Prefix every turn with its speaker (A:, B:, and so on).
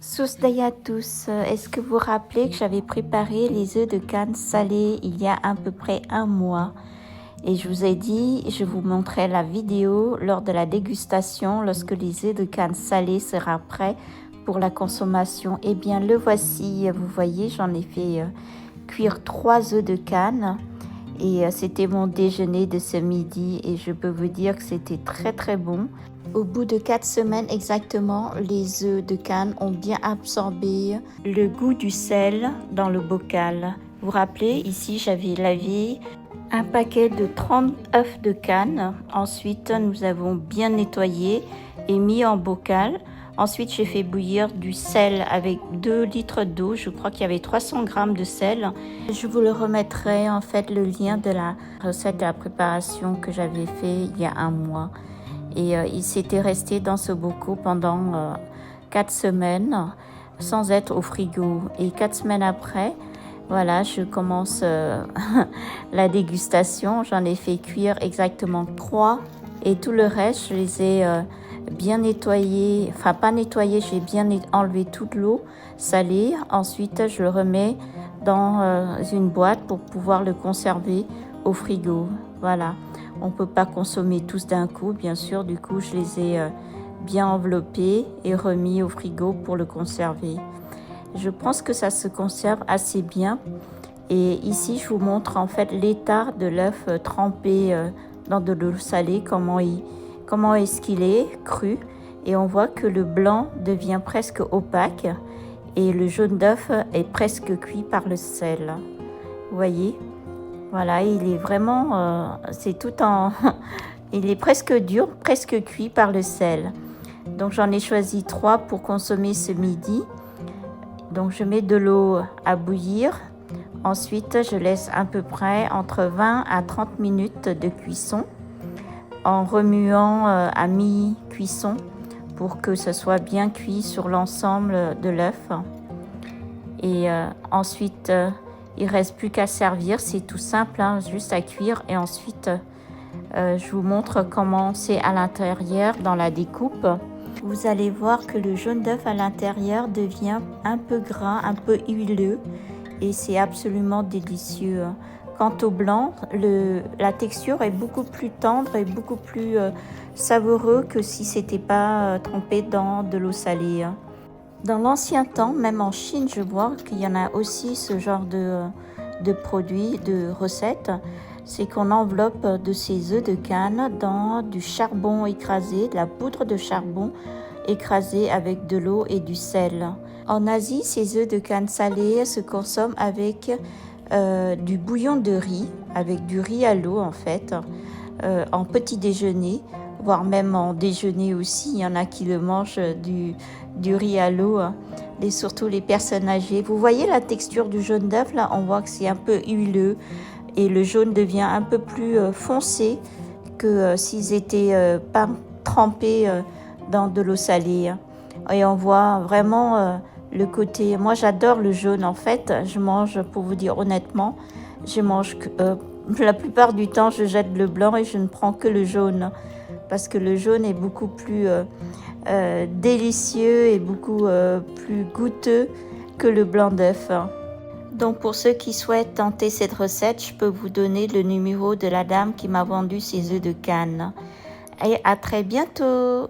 A: Sousdaï à tous, est-ce que vous vous rappelez que j'avais préparé les œufs de Cannes salés il y a à peu près un mois et je vous ai dit, je vous montrerai la vidéo lors de la dégustation lorsque les œufs de Cannes salés sera prêt pour la consommation. Eh bien le voici, vous voyez, j'en ai fait cuire 3 œufs de Cannes et c'était mon déjeuner de ce midi et je peux vous dire que c'était très très bon. Au bout de 4 semaines exactement, les œufs de Cannes ont bien absorbé le goût du sel dans le bocal. Vous vous rappelez, ici j'avais lavé un paquet de 30 œufs de Cannes. Ensuite, nous avons bien nettoyé et mis en bocal. Ensuite, j'ai fait bouillir du sel avec 2 litres d'eau. Je crois qu'il y avait 300 grammes de sel. Je vous le remettrai en fait le lien de la recette de la préparation que j'avais fait il y a un mois. Et il s'était resté dans ce bocal pendant 4 semaines sans être au frigo. Et 4 semaines après, voilà, je commence la dégustation. J'en ai fait cuire exactement 3. Et tout le reste, je les ai bien nettoyés. Enfin, pas nettoyés, j'ai bien enlevé toute l'eau salée. Ensuite, je le remets dans une boîte pour pouvoir le conserver au frigo. Voilà. On ne peut pas consommer tous d'un coup, bien sûr. Du coup, je les ai bien enveloppés et remis au frigo pour le conserver. Je pense que ça se conserve assez bien. Et ici, je vous montre en fait l'état de l'œuf trempé dans de l'eau salée, comment est-ce qu'il est cru. Et on voit que le blanc devient presque opaque et le jaune d'œuf est presque cuit par le sel. Vous voyez ? Voilà, il est vraiment, c'est tout en, il est presque dur, presque cuit par le sel. Donc j'en ai choisi 3 pour consommer ce midi. Donc je mets de l'eau à bouillir. Ensuite, je laisse à peu près entre 20 à 30 minutes de cuisson en remuant à mi-cuisson pour que ce soit bien cuit sur l'ensemble de l'œuf. Et ensuite, il ne reste plus qu'à servir, c'est tout simple, hein, juste à cuire. Et ensuite, je vous montre comment c'est à l'intérieur dans la découpe. Vous allez voir que le jaune d'œuf à l'intérieur devient un peu gras, un peu huileux. Et c'est absolument délicieux. Quant au blanc, la texture est beaucoup plus tendre et beaucoup plus savoureux que si ce n'était pas trempé dans de l'eau salée. Dans l'ancien temps, même en Chine, je vois qu'il y en a aussi ce genre de produits, de recettes. C'est qu'on enveloppe de ces œufs de Cannes dans du charbon écrasé, de la poudre de charbon écrasée avec de l'eau et du sel. En Asie, ces œufs de Cannes salés se consomment avec du bouillon de riz, avec du riz à l'eau en fait, en petit déjeuner, voire même en déjeuner aussi. Il y en a qui le mangent du riz à l'eau, et surtout les personnes âgées. Vous voyez la texture du jaune d'œuf là, on voit que c'est un peu huileux et le jaune devient un peu plus foncé que s'ils étaient pas trempés dans de l'eau salée. Et on voit vraiment le côté. Moi j'adore le jaune en fait. Je mange, pour vous dire honnêtement, je mange la plupart du temps je jette le blanc et je ne prends que le jaune parce que le jaune est beaucoup plus délicieux et beaucoup plus goûteux que le blanc d'œuf. Donc pour ceux qui souhaitent tenter cette recette, je peux vous donner le numéro de la dame qui m'a vendu ces œufs de Cannes. Et à très bientôt!